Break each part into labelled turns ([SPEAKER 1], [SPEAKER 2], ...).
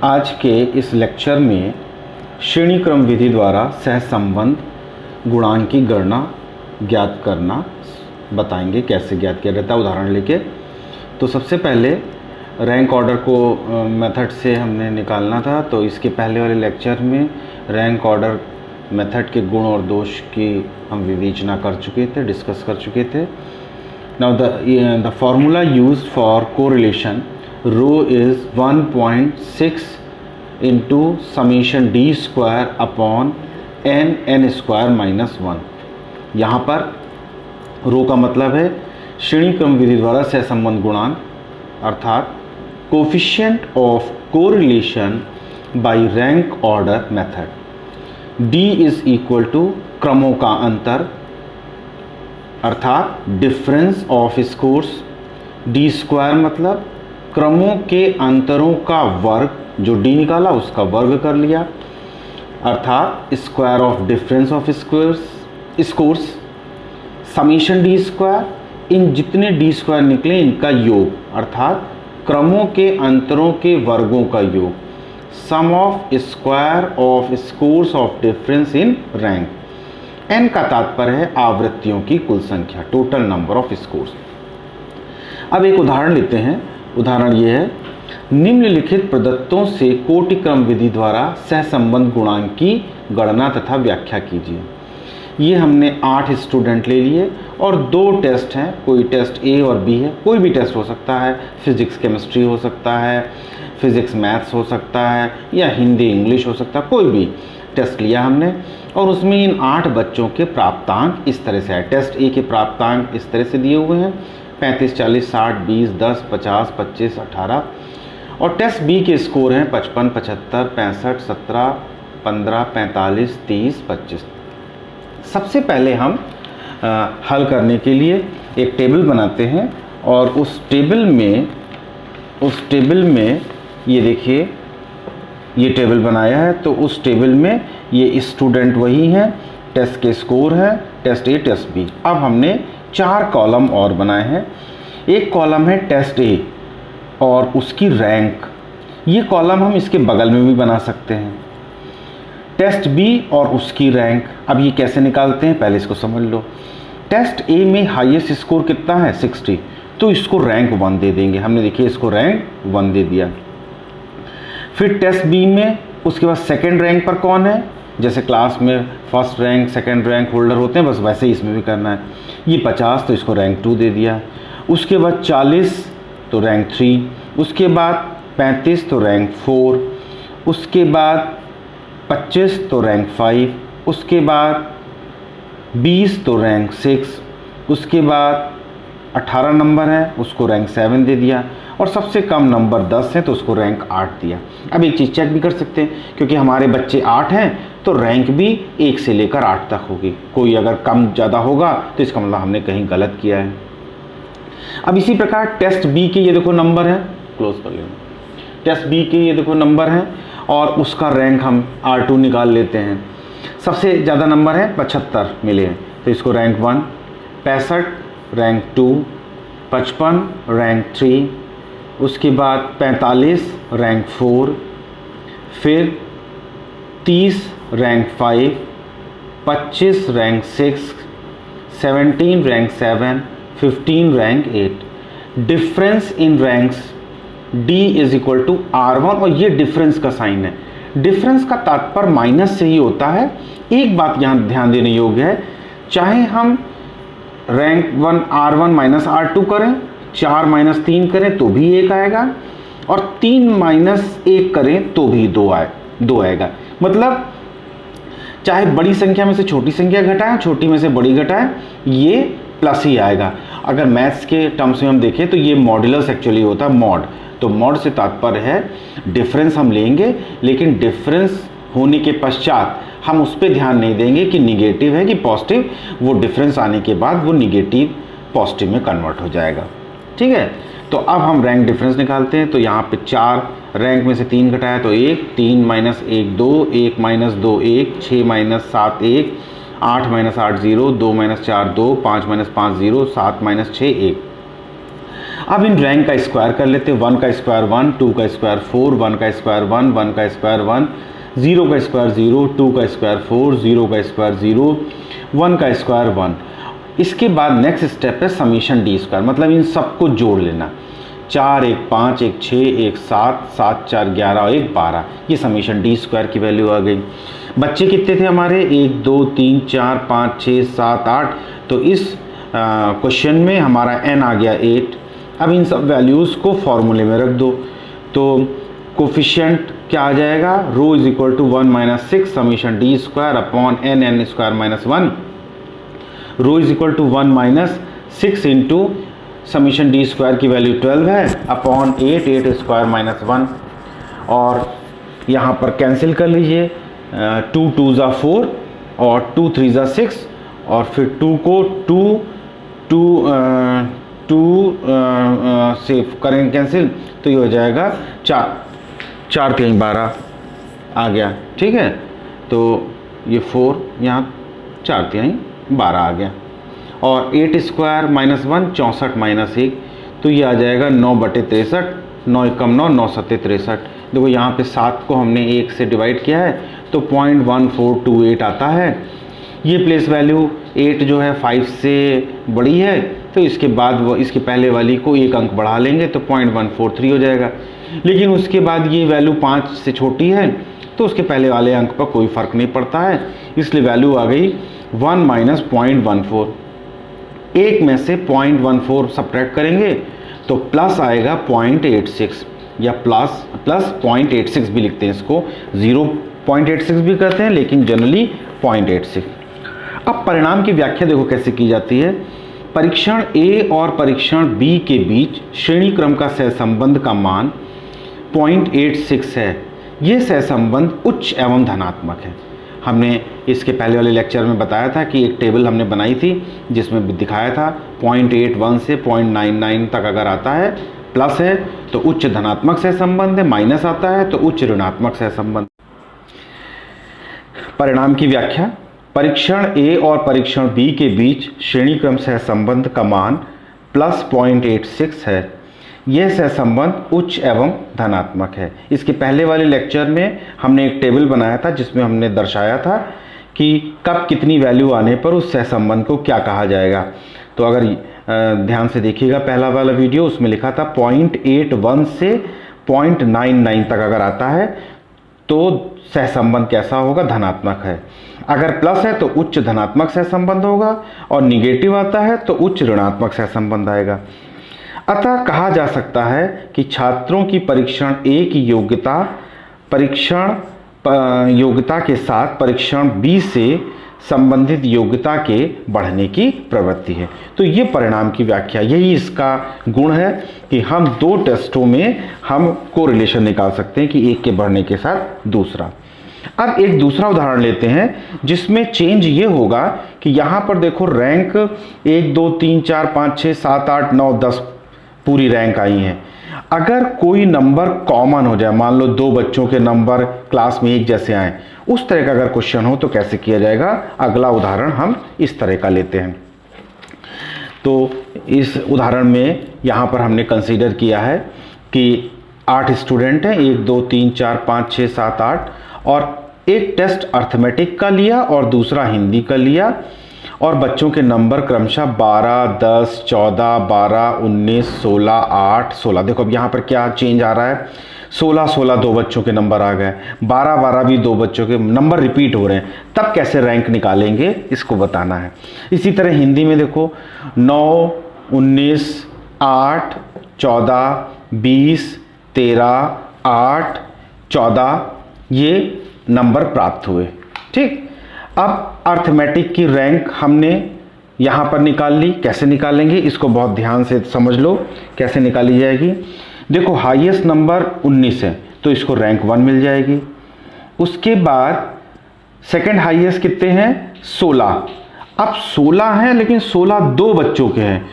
[SPEAKER 1] आज के इस लेक्चर में श्रेणी क्रम विधि द्वारा सहसंबंध गुणांक की गणना ज्ञात करना बताएंगे, कैसे ज्ञात किया जाता है उदाहरण लेके। तो सबसे पहले रैंक ऑर्डर को मेथड से हमने निकालना था, तो इसके पहले वाले लेक्चर में रैंक ऑर्डर मेथड के गुण और दोष की हम विवेचना कर चुके थे, डिस्कस कर चुके थे। Now the formula used for correlation rho is 1.6 into summation D square upon N square minus 1। यहाँ पर रो का मतलब है श्रेणी क्रम विधि द्वारा सहसंबंध गुणांक, अर्थात coefficient of correlation by rank order method. D is equal to क्रमों का अंतर, अर्थात difference of scores. D square मतलब क्रमों के अंतरों का वर्ग, जो डी निकाला उसका वर्ग कर लिया, अर्थात square of difference of scores. Summation D square, इन जितने डी स्क्वायर निकले इनका योग, अर्थात क्रमों के अंतरों के वर्गों का योग। Sum of square of scores of difference in rank. N का तात्पर्य है आवृत्तियों की कुल संख्या, टोटल नंबर ऑफ स्कोर्स। अब एक उदाहरण लेते हैं। उदाहरण ये है, निम्नलिखित प्रदत्तों से कोटि क्रम विधि द्वारा सहसंबंध गुणांक की गणना तथा व्याख्या कीजिए। ये हमने 8 स्टूडेंट ले लिए और 2 टेस्ट हैं, कोई टेस्ट ए और बी है, कोई भी टेस्ट हो सकता है, फिजिक्स केमिस्ट्री हो सकता है, फिजिक्स मैथ्स हो सकता है, या हिंदी इंग्लिश हो सकता है, कोई भी टेस्ट लिया हमने और उसमें इन 8 बच्चों के प्राप्तांक इस तरह से आए। टेस्ट ए के प्राप्तांक इस तरह से दिए हुए हैं 35, 40, 60, 20, 10, 50, 25, 18 और टेस्ट बी के स्कोर हैं 55, 75, 65, 17, 15, 45, 30, 25। सबसे पहले हम हल करने के लिए एक टेबल बनाते हैं और उस टेबल में ये देखिए, ये टेबल बनाया है, तो उस टेबल में ये स्टूडेंट वही हैं, टेस्ट के स्कोर है, टेस्ट ए टेस्ट बी। अब हमने 4 कॉलम और बनाए हैं। एक कॉलम है टेस्ट ए और उसकी रैंक, ये कॉलम हम इसके बगल में भी बना सकते हैं। टेस्ट बी और उसकी रैंक, अब ये कैसे निकालते हैं पहले इसको समझ लो। टेस्ट ए में हाईएस्ट स्कोर कितना है 60, तो इसको रैंक 1 दे देंगे। हमने देखिए इसको रैंक 1 दे दिया। फिर टेस्ट बी में उसके बाद सेकंड रैंक पर कौन है, जैसे क्लास में first rank second rank holder होते हैं, बस वैसे ही इसमें भी करना है। ये 50 तो इसको रैंक 2 दे दिया। उसके बाद 40 तो रैंक 3, उसके बाद 35 तो रैंक 4, उसके बाद 25 तो रैंक 5, उसके बाद 20 तो रैंक 6, उसके बाद 18 नंबर है उसको रैंक 7 दे दिया और सबसे कम नंबर 10 है तो उसको रैंक 8 दिया। अब एक चीज़ चेक भी कर सकते हैं, क्योंकि हमारे बच्चे 8 हैं तो रैंक भी 1 से लेकर 8 तक होगी। कोई अगर कम ज़्यादा होगा तो इसका मतलब हमने कहीं गलत किया है। अब इसी प्रकार टेस्ट बी के ये देखो नंबर है, क्लोज कर लेना। टेस्ट बी के ये देखो नंबर है और उसका रैंक हम R2 निकाल लेते हैं। सबसे ज़्यादा नंबर है 75 मिले हैं तो इसको रैंक 1, 65 रैंक 2, 55 रैंक 3, उसके बाद 45 रैंक 4, फिर 30 rank 5, 25 rank 6, 17 rank 7, 15 rank 8। Difference in ranks D is equal to R1 और ये डिफरेंस का साइन है। डिफरेंस का तात्पर्य माइनस से ही होता है। एक बात यहाँ ध्यान देने योग्य है, चाहे हम रैंक 1 R1 माइनस R2 करें, 4 माइनस 3 करें तो भी 1 आएगा और 3 माइनस 1 करें तो भी 2 आएगा। मतलब चाहे बड़ी संख्या में से छोटी संख्या घटाएं, छोटी में से बड़ी घटाएं, ये प्लस ही आएगा। अगर मैथ्स के टर्म्स में हम देखें तो ये मॉड्यूलस एक्चुअली होता है, मॉड। तो मॉड से तात्पर्य है डिफरेंस हम लेंगे, लेकिन डिफरेंस होने के पश्चात हम उस पर ध्यान नहीं देंगे कि निगेटिव है कि पॉजिटिव, वो डिफरेंस आने के बाद वो निगेटिव पॉजिटिव में कन्वर्ट हो जाएगा। ठीक है, तो अब हम रैंक डिफरेंस निकालते हैं। तो यहाँ पे 4 रैंक में से 3 घटाया तो 1, 3 minus 1 2, 1 minus 2 1, 6 minus 7 1, 8 minus 8 0, 2 minus 4 2, 5 minus 5 0, 7 minus 6 1। अब इन रैंक का स्क्वायर कर लेते हैं। 1 का स्क्वायर 1, 2 का स्क्वायर 4, 1 का स्क्वायर 1, 1 का स्क्वायर 1, 0 का स्क्वायर 0, 2 का स्क्वायर 4, 0 का स्क्वायर 0, 1 का स्क्वायर 1। इसके बाद नेक्स्ट स्टेप है समीशन डी स्क्वायर, मतलब इन सबको जोड़ लेना। 4 1 5 1 6 1 7 7 4 11 और 1 12, ये समीशन डी स्क्वायर की वैल्यू आ गई। बच्चे कितने थे हमारे? 1 2 3 4 5 6 7 8। तो इस क्वेश्चन में हमारा n आ गया 8। अब इन सब वैल्यूज़ को फॉर्मूले में रख दो। तो कोफिशिएंट क्या आ जाएगा? Rho is equal to 1 minus 6 summation D square upon N N square minus 1। Rho is equal to 1 minus 6 into summation D square की वैल्यू 12 है अपॉन 8 8 स्क्वायर माइनस 1। और यहाँ पर कैंसिल कर लीजिए। 2 2 ज़ा 4 और 2 3 ज़ा 6 और फिर 2 को 2 से करेंगे कैंसिल, तो ये हो जाएगा 4 3 12 आ गया। ठीक है, तो ये 4 यहाँ 4 3 12 आ गया। और 8 स्क्वायर माइनस 1 64 माइनस 1, तो ये आ जाएगा 9 बटे 63। 9 एकम 9, 9 सत्ते 63। देखो यहाँ पे 7 को हमने 1 से डिवाइड किया है तो 0.1428 आता है। ये प्लेस वैल्यू 8 जो है 5 से बड़ी है, तो इसके बाद वो इसके पहले वाली को 1 अंक बढ़ा लेंगे तो 0.143 हो जाएगा। लेकिन उसके बाद ये वैल्यू 5 से छोटी है तो उसके पहले वाले अंक पर कोई फ़र्क नहीं पड़ता है, इसलिए वैल्यू आ गई 1 माइनस 0.14। 1 में से 0.14 सब्ट्रैक्ट करेंगे तो प्लस आएगा 0.86 या प्लस 0.86 भी लिखते हैं इसको, 0.86 भी कहते हैं लेकिन जनरली 0.86। अब परिणाम की व्याख्या देखो कैसे की जाती है। परीक्षण A और परीक्षण B के बीच श्रेणी क्रम का सहसंबंध का मान 0.86 है। ये सहसंबंध उच्च एवं धनात्मक है। हमने इसके पहले वाले लेक्चर में बताया था कि एक टेबल हमने बनाई थी जिसमें दिखाया था 0.81 से 0.99 तक अगर आता है प्लस है तो उच्च धनात्मक सहसंबंध है, माइनस आता है तो उच्च ऋणात्मक सहसंबंध। परिणाम की व्याख्या। परीक्षण A और परीक्षण B के बीच श्रेणी क्रम सहसंबंध का मान प्लस 0.86 है। यह सहसंबंध उच्च एवं धनात्मक है। इसके पहले वाले लेक्चर में हमने एक टेबल बनाया था जिसमें हमने दर्शाया था कि कब कितनी वैल्यू आने पर उस सहसंबंध को क्या कहा जाएगा। तो अगर ध्यान से देखिएगा पहला वाला वीडियो, उसमें लिखा था 0.81 से 0.99 तक अगर आता है तो सहसंबंध कैसा होगा? धनात्मक है। अगर प्लस है तो उच्च धनात्मक सहसंबंध होगा और निगेटिव आता है तो उच्च ऋणात्मक सहसंबंध आएगा। अतः कहा जा सकता है कि छात्रों की परीक्षण A की योग्यता के साथ परीक्षण B से संबंधित योग्यता के बढ़ने की प्रवृत्ति है। तो ये परिणाम की व्याख्या, यही इसका गुण है कि हम दो टेस्टों में हम कोरिलेशन निकाल सकते हैं कि एक के बढ़ने के साथ दूसरा। अब एक दूसरा उदाहरण लेते हैं जिसमें चेंज ये होगा कि यहाँ पर देखो रैंक 1 2 3 4 5 6 7 8 9 10 पूरी रैंक आई हैं। अगर कोई नंबर कॉमन हो जाए, मान लो 2 बच्चों के नंबर क्लास में एक जैसे आए, उस तरह का अगर क्वेश्चन हो तो कैसे किया जाएगा? अगला उदाहरण हम इस तरह का लेते हैं। तो इस उदाहरण में यहाँ पर हमने कंसीडर किया है कि 8 स्टूडेंट हैं, 1 2 3 4 5 6 7 8, और एक टेस्ट अर्थमेटिक का लिया और दूसरा हिंदी का लिया, और बच्चों के नंबर क्रमशः 12 10 14 12 19 16 8 16। देखो अब यहाँ पर क्या चेंज आ रहा है, 16 16 2 बच्चों के नंबर आ गए, 12 12 भी 2 बच्चों के नंबर रिपीट हो रहे हैं। तब कैसे रैंक निकालेंगे इसको बताना है। इसी तरह हिंदी में देखो 9 19 8 14 20 13 8 14 ये नंबर प्राप्त हुए। ठीक, अब अर्थमेटिक की रैंक हमने यहाँ पर निकाल ली। कैसे निकालेंगे इसको बहुत ध्यान से समझ लो कैसे निकाली जाएगी। देखो हाईएस्ट नंबर 19 है तो इसको रैंक 1 मिल जाएगी। उसके बाद सेकंड हाईएस्ट कितने हैं? 16। अब 16 हैं लेकिन 16 2 बच्चों के हैं,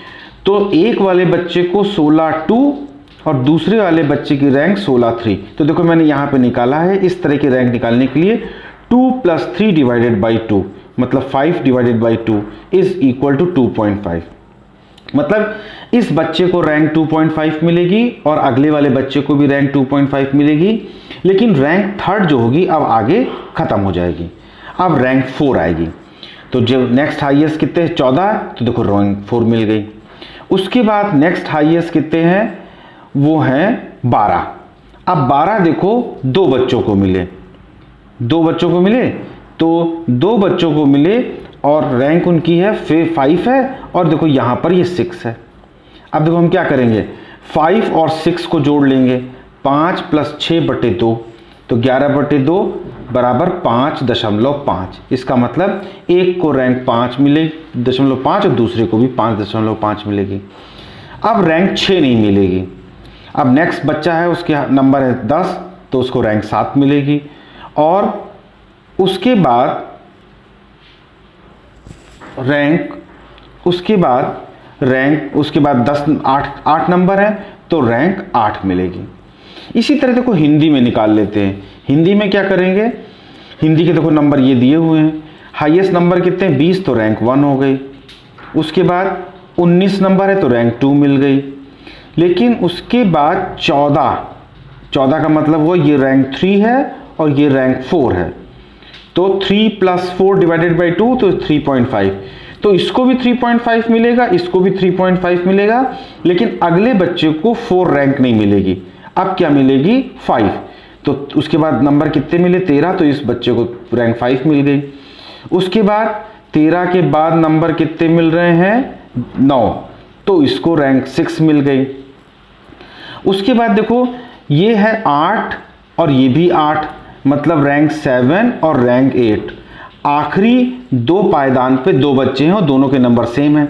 [SPEAKER 1] तो एक वाले बच्चे को 16 2 और दूसरे वाले बच्चे की रैंक 16 3। तो देखो मैंने यहाँ पे निकाला है, इस तरह की रैंक निकालने के लिए 2 + 3 डिवाइडेड बाई 2 मतलब 5 divided by 2 is equal to 2.5। मतलब इस बच्चे को रैंक 2.5 मिलेगी और अगले वाले बच्चे को भी रैंक 2.5 मिलेगी, लेकिन रैंक थर्ड जो होगी अब आगे ख़त्म हो जाएगी, अब रैंक 4 आएगी। तो जब नेक्स्ट हाईएस्ट कितने 14, तो देखो रैंक 4 मिल गई। उसके बाद नेक्स्ट हाईएस्ट कितने हैं, वो हैं 12। अब 12 देखो 2 बच्चों को मिले, 2 बच्चों को मिले, तो 2 बच्चों को मिले और रैंक उनकी है 5 है, और देखो यहाँ पर ये 6 है। अब देखो हम क्या करेंगे, 5 और 6 को जोड़ लेंगे, 5 + 6/2, तो 11/2 बराबर 5.5। इसका मतलब एक को रैंक 5 मिलेगी 0.5 और दूसरे को भी 5.5 मिलेगी। अब रैंक 6 नहीं मिलेगी। अब नेक्स्ट बच्चा है, उसके नंबर है 10, तो उसको रैंक 7 मिलेगी। और उसके बाद उसके बाद 10 8 नंबर है, तो रैंक 8 मिलेगी। इसी तरह देखो हिंदी में निकाल लेते हैं। हिंदी में क्या करेंगे, हिंदी के देखो नंबर ये दिए हुए हैं। हाईएस्ट नंबर कितने हैं 20, तो रैंक 1 हो गई। उसके बाद 19 नंबर है, तो रैंक 2 मिल गई। लेकिन उसके बाद 14 का मतलब वो ये रैंक 3 है और ये रैंक 4 है, तो 3 + 4 / 2, तो 3.5। तो इसको भी 3.5 मिलेगा, इसको भी 3.5 मिलेगा, लेकिन अगले बच्चे को 4 रैंक नहीं मिलेगी। अब क्या मिलेगी 5। तो उसके बाद नंबर कितने मिले 13, तो इस बच्चे को रैंक 5 मिल गई। उसके बाद 13 के बाद नंबर कितने मिल रहे हैं 9, तो इसको रैंक 6 मिल गई। उसके बाद देखो ये है 8 और ये भी 8, मतलब रैंक 7 और रैंक 8। आखिरी 2 पायदान पे 2 बच्चे हैं और दोनों के नंबर सेम हैं,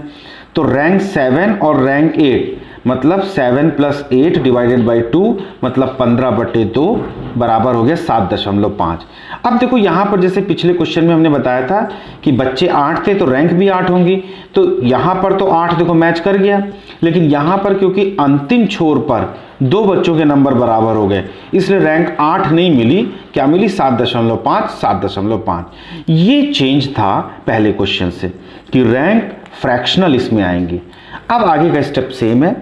[SPEAKER 1] तो रैंक 7 और रैंक 8 मतलब 7 + 8 / 2 मतलब 15/2 बराबर हो गया 7.5। अब देखो यहाँ पर जैसे पिछले क्वेश्चन में हमने बताया था कि बच्चे 8 थे तो रैंक भी 8 होंगी, तो यहाँ पर तो 8 देखो मैच कर गया, लेकिन यहाँ पर क्योंकि अंतिम छोर पर 2 बच्चों के नंबर बराबर हो गए, इसलिए रैंक 8 नहीं मिली, क्या मिली 7.5। ये चेंज था पहले क्वेश्चन से कि रैंक फ्रैक्शनल इसमें आएंगी। अब आगे का स्टेप सेम है,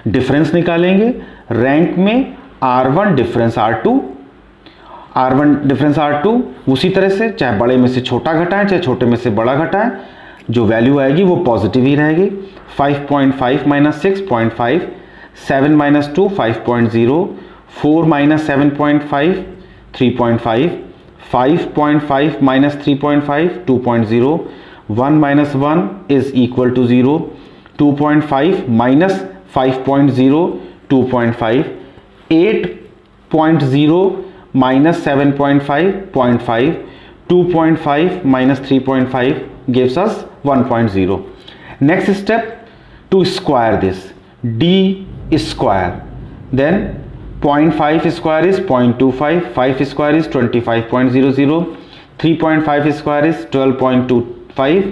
[SPEAKER 1] डिफरेंस निकालेंगे। रैंक में R1 डिफरेंस R2 उसी तरह से चाहे बड़े में से छोटा घटाएं चाहे छोटे में से बड़ा घटाएं, जो वैल्यू आएगी वो पॉजिटिव ही रहेगी। 5.5 - 6.5, 7 - 2 5.0, 4 - 7.5 3.5, 5.5 - 3.5 2.0, 1 - 1 is equal to 0, 2.5 - 5.0 2.5, 8.0 - 7.5 0.5, 2.5 - 3.5 gives us 1.0. Next step, to square this, d square, then 0.5 square is 0.25, 5 square is 25.00, 3.5 square is 12.25,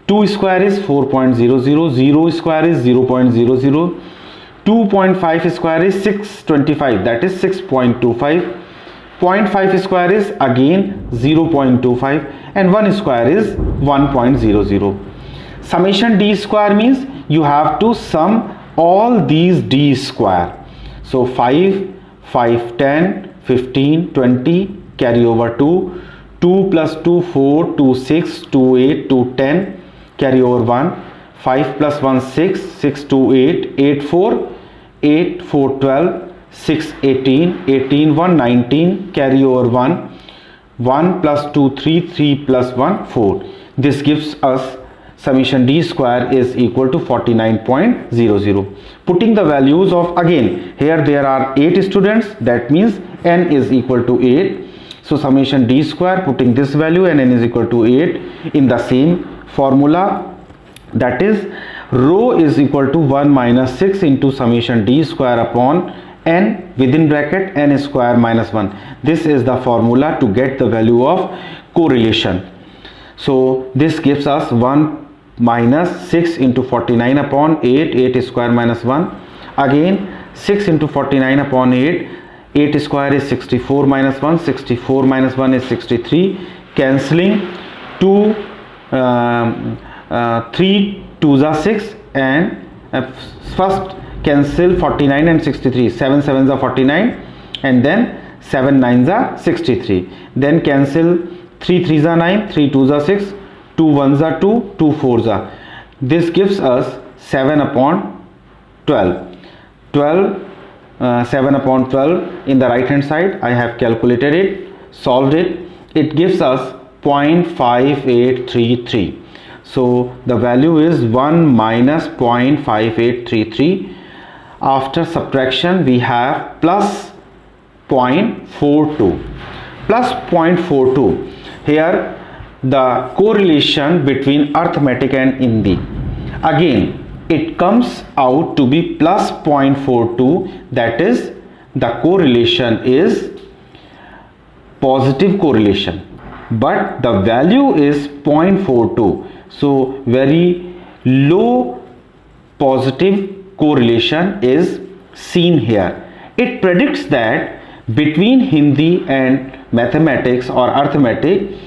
[SPEAKER 1] 2 square is 4.00, 0 square is 0.00, 2.5 square is 625, that is 6.25, 0.5 square is again 0.25, and 1 square is 1.00. Summation d square means you have to sum all these d square. So 5, 10, 15, 20, carry over 2 + 2 4, 2 6, 2 8, 2 10, carry over 1, 5 + 1 6, 6 2 8, 8 4, 8 4 12, 6 18, 18 1 19, carry over 1, 1 + 2 3, 3 + 1 4. This gives us summation d square is equal to 49.00. Putting the values of, again here there are 8 students, that means n is equal to 8. So summation d square, putting this value and n is equal to 8 in the same formula, that is rho is equal to 1 - 6 into summation d square upon n within bracket n square minus 1. This is the formula to get the value of correlation. So this gives us 1 - 6 into 49 upon 8, 8 square minus 1. Again 6 into 49 upon 8, 8 square is 64 minus 1, 64 minus 1 is 63. Cancelling 2, 3 2s are 6 and first cancel 49 and 63, 7 7s are 49 and then 7 9s are 63, then cancel 3 3s are 9, 3 2s are 6, 2 1s are 2, 2 4s are, this gives us 7 upon 12. 7 upon 12 in the right hand side. I have calculated it, solved it. It gives us 0.5833. So the value is 1 minus 0.5833. After subtraction we have plus 0.42. Plus 0.42. Here the correlation between arithmetic and Hindi. Again it comes out to be plus 0.42, that is the correlation is positive correlation, but the value is 0.42, so very low positive correlation is seen here. It predicts that between Hindi and mathematics or arithmetic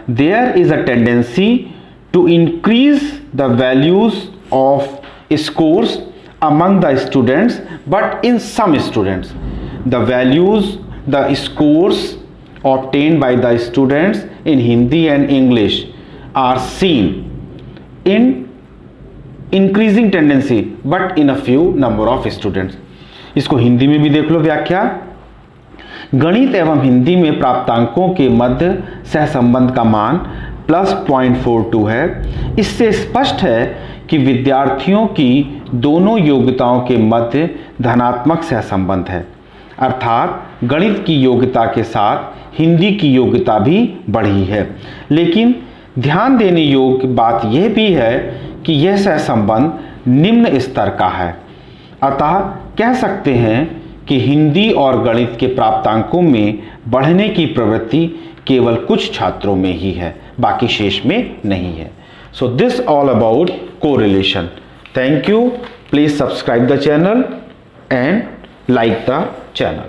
[SPEAKER 1] there is a tendency to increase the values of scores among the students, but in some students the values, the scores obtained by the students in Hindi and English are seen in increasing tendency, but in a few number of students. इसको हिंदी में भी देख लो व्याख्या। गणित एवं हिंदी में प्राप्तांकों के मध्य सहसंबंध का मान प्लस 0.42 है। इससे स्पष्ट है कि विद्यार्थियों की दोनों योग्यताओं के मध्य धनात्मक सहसंबंध है, अर्थात गणित की योग्यता के साथ हिंदी की योग्यता भी बढ़ी है। लेकिन ध्यान देने योग्य बात यह भी है कि यह सहसंबंध निम्न स्तर का है, अतः कह सकते हैं कि हिंदी और गणित के प्राप्तांकों में बढ़ने की प्रवृत्ति केवल कुछ छात्रों में ही है, बाकी शेष में नहीं है। So this all about correlation. Thank you. Please subscribe the channel and like the channel.